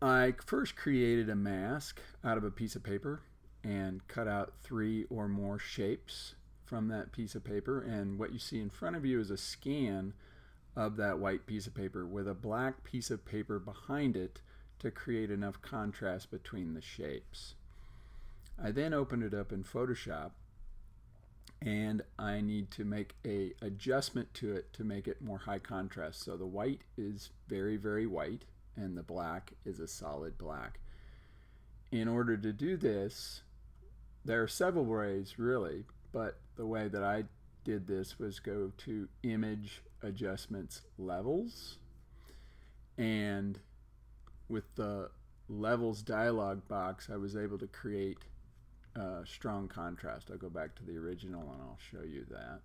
I first created a mask out of a piece of paper and cut out 3 or more shapes from that piece of paper, and what you see in front of you is a scan of that white piece of paper with a black piece of paper behind it to create enough contrast between the shapes. I then opened it up in Photoshop, and I need to make an adjustment to it to make it more high contrast. So the white is very, very white, and the black is a solid black. In order to do this, there are several ways really, but the way that I did this was go to Image Adjustments Levels, and with the Levels dialog box I was able to create strong contrast. I'll go back to the original and I'll show you that.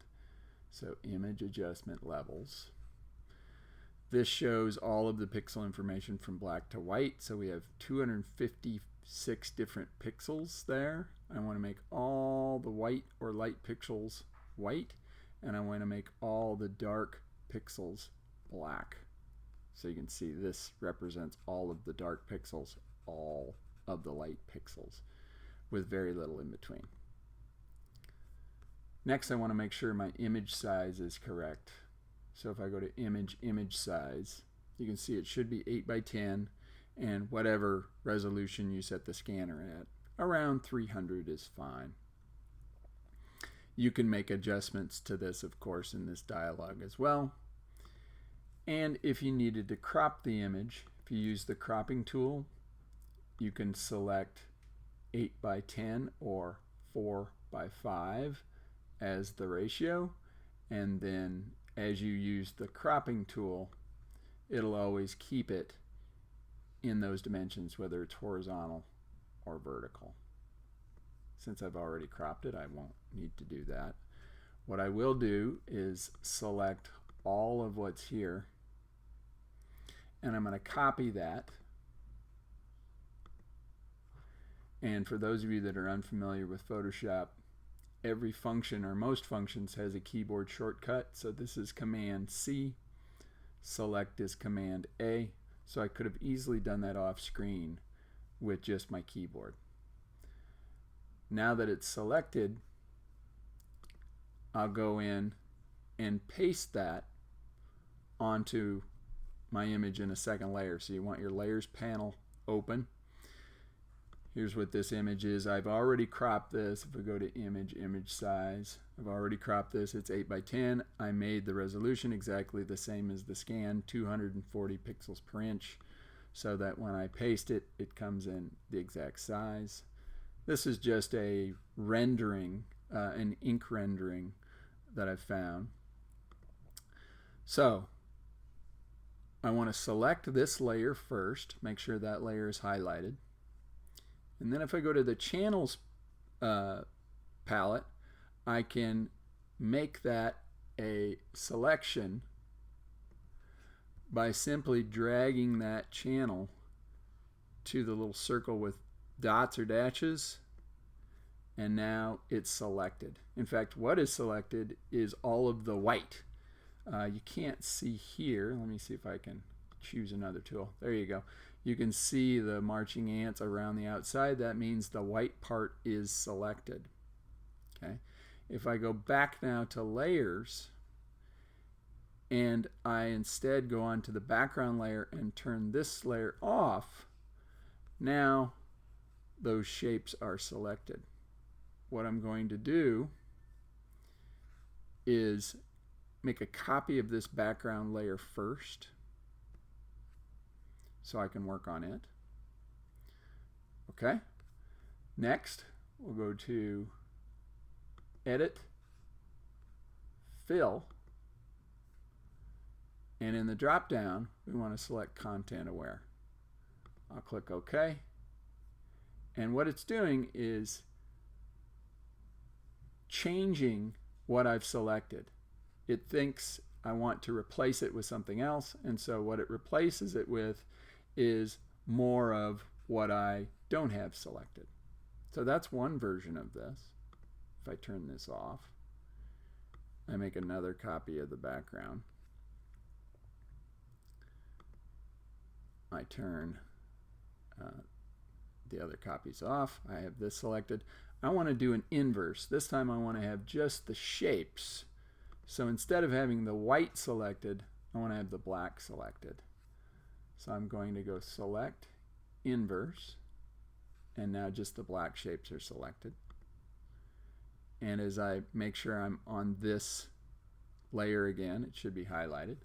So Image Adjustment Levels. This shows all of the pixel information from black to white. So we have 256 different pixels there. I want to make all the white or light pixels white, and I want to make all the dark pixels black. So you can see this represents all of the dark pixels, all of the light pixels, with very little in between. Next, I want to make sure my image size is correct. So if I go to image size, you can see it should be 8 by 10, and whatever resolution you set the scanner at, around 300 is fine. You can make adjustments to this, of course, in this dialog as well. And if you needed to crop the image, if you use the cropping tool, you can select 8 by 10 or 4 by 5 as the ratio, and then as you use the cropping tool, it'll always keep it in those dimensions, whether it's horizontal or vertical. Since I've already cropped it, I won't need to do that. What I will do is select all of what's here, and I'm going to copy that. And for those of you that are unfamiliar with Photoshop, every function or most functions has a keyboard shortcut. So this is Command C, select is Command A. So I could have easily done that off screen with just my keyboard. Now that it's selected, I'll go in and paste that onto my image in a second layer. So you want your layers panel open. Here's what this image is. I've already cropped this. If we go to image size, I've already cropped this. It's 8 by 10. I made the resolution exactly the same as the scan, 240 pixels per inch, so that when I paste it, it comes in the exact size. This is just a rendering, an ink rendering that I've found. So I want to select this layer first, make sure that layer is highlighted. And then if I go to the channels palette, I can make that a selection by simply dragging that channel to the little circle with dots or dashes, and now it's selected. In fact, what is selected is all of the white. You can't see here. Let me see if I can choose another tool. There you go. You can see the marching ants around the outside. That means the white part is selected. Okay. If I go back now to layers, and I instead go on to the background layer and turn this layer off, now those shapes are selected. What I'm going to do is make a copy of this background layer first, so I can work on it. Okay. Next, we'll go to Edit, Fill, and in the drop down, we want to select Content Aware. I'll click OK. And what it's doing is changing what I've selected. It thinks I want to replace it with something else, and so what it replaces it with is more of what I don't have selected. So that's one version of this. If I turn this off, I make another copy of the background. I turn the other copy's off. I have this selected. I want to do an inverse. This time I want to have just the shapes. So instead of having the white selected, I want to have the black selected. So I'm going to go select inverse, and now just the black shapes are selected. And as I make sure I'm on this layer again, it should be highlighted.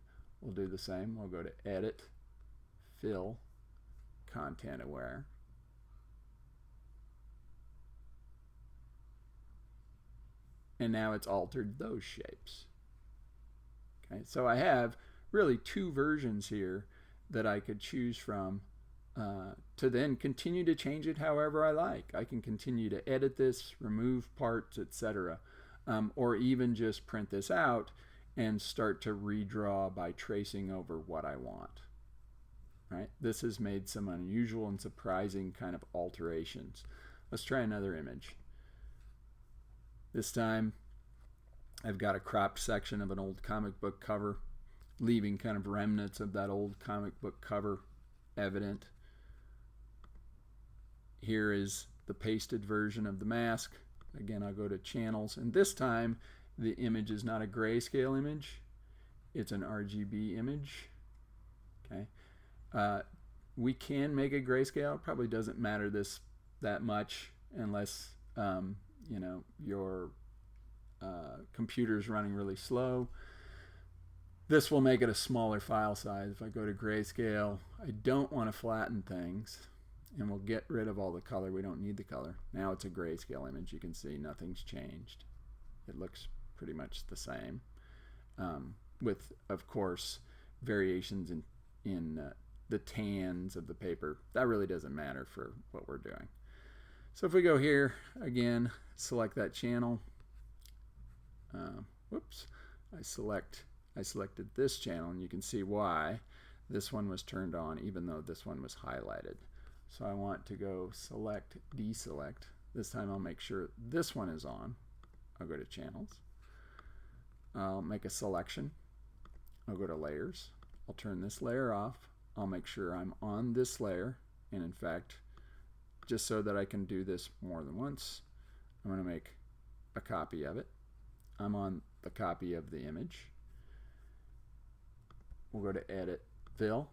We'll do the same. We'll go to Edit, Fill, Content Aware. And now it's altered those shapes. Okay, so I have really two versions here that I could choose from to then continue to change it however I like. I can continue to edit this, remove parts, etc. Or even just print this out and start to redraw by tracing over what I want. Right? This has made some unusual and surprising kind of alterations. Let's try another image. This time I've got a cropped section of an old comic book cover, leaving kind of remnants of that old comic book cover evident. Here is the pasted version of the mask. Again, I'll go to Channels, and this time the image is not a grayscale image, it's an RGB image. Okay, we can make it grayscale. It probably doesn't matter that much unless you know, your computer's running really slow. This will make it a smaller file size. If I go to grayscale, I don't want to flatten things, and we'll get rid of all the color. We don't need the color. Now it's a grayscale image. You can see nothing's changed. It looks pretty much the same, with, of course, variations in the tans of the paper. That really doesn't matter for what we're doing. So if we go here, again, select that channel. Whoops, I selected this channel, and you can see why this one was turned on even though this one was highlighted. So I want to go select, deselect. This time I'll make sure this one is on. I'll go to Channels. I'll make a selection. I'll go to Layers. I'll turn this layer off. I'll make sure I'm on this layer, and in fact, just so that I can do this more than once, I'm going to make a copy of it. I'm on the copy of the image. We'll go to Edit, Fill,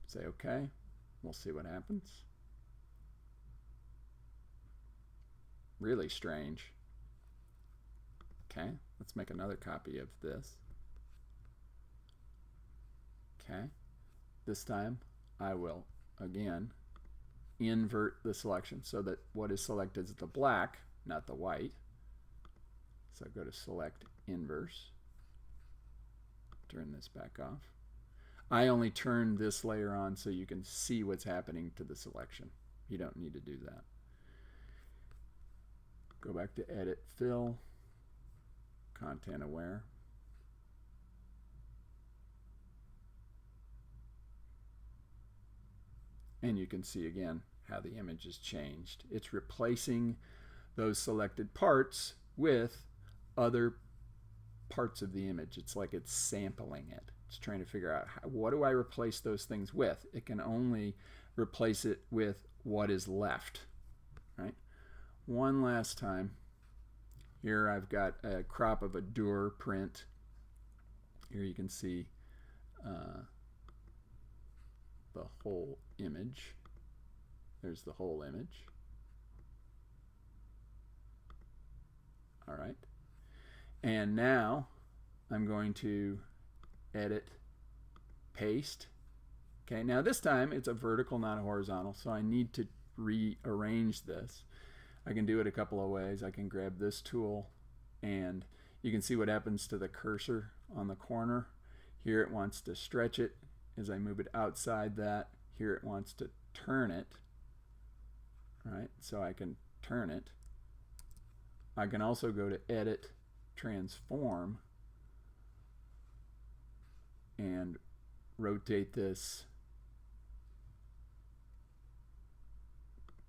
say OK. We'll see what happens. Really strange. Okay, let's make another copy of this. Okay, this time I will again invert the selection so that what is selected is the black, not the white. So I go to Select, Inverse. Turn this back off. I only turn this layer on so you can see what's happening to the selection. You don't need to do that. Go back to Edit, Fill, Content Aware. And you can see again how the image has changed. It's replacing those selected parts with other parts of the image. It's like it's sampling it. It's trying to figure out what do I replace those things with. It can only replace it with what is left. Right? One last time. Here I've got a crop of a Dur print. Here you can see the whole image. There's the whole image. All right. And now I'm going to edit, paste. Okay, now this time it's a vertical, not a horizontal, so I need to rearrange this. I can do it a couple of ways. I can grab this tool, and you can see what happens to the cursor on the corner. Here it wants to stretch it. As I move it outside that, here it wants to turn it. Right, so I can turn it. I can also go to Edit, Transform, and rotate this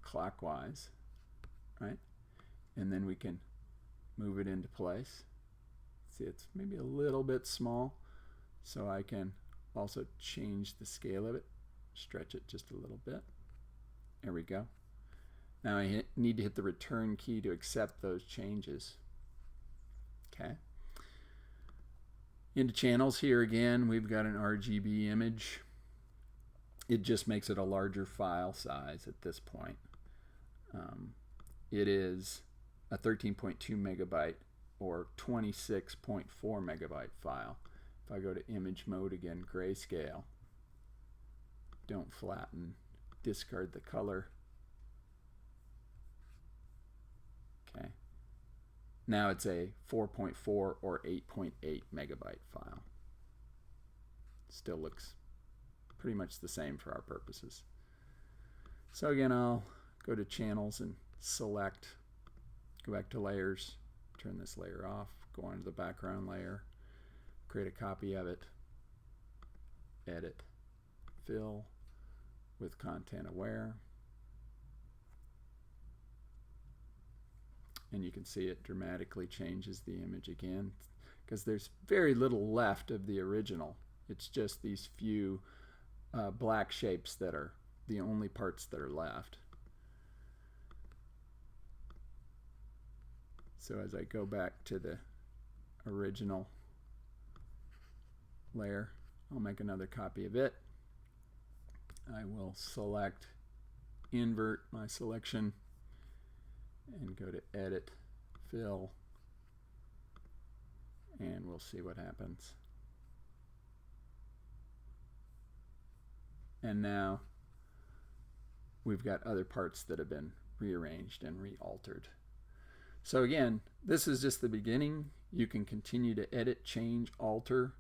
clockwise, right? And then we can move it into place. See, it's maybe a little bit small, so I can also change the scale of it. stretch it just a little bit. There we go. Now I need to hit the return key to accept those changes. Okay. Into channels here again, we've got an RGB image. It just makes it a larger file size at this point. It is a 13.2 megabyte or 26.4 megabyte file. If I go to image mode again, grayscale, don't flatten, discard the color. Okay. Now it's a 4.4 or 8.8 megabyte file. Still looks pretty much the same for our purposes. So again, I'll go to channels and select, go back to layers, turn this layer off, go on to the background layer, create a copy of it, edit, fill with content aware. And you can see it dramatically changes the image again because there's very little left of the original. It's just these few black shapes that are the only parts that are left. So as I go back to the original layer, I'll make another copy of it. I will select, invert my selection, and go to edit, fill, and we'll see what happens. And now we've got other parts that have been rearranged and re-altered. So again, this is just the beginning. You can continue to edit, change, alter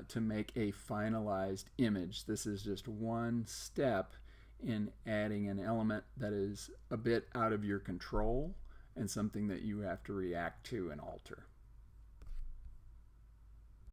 to make a finalized image. This is just one step in adding an element that is a bit out of your control and something that you have to react to and alter.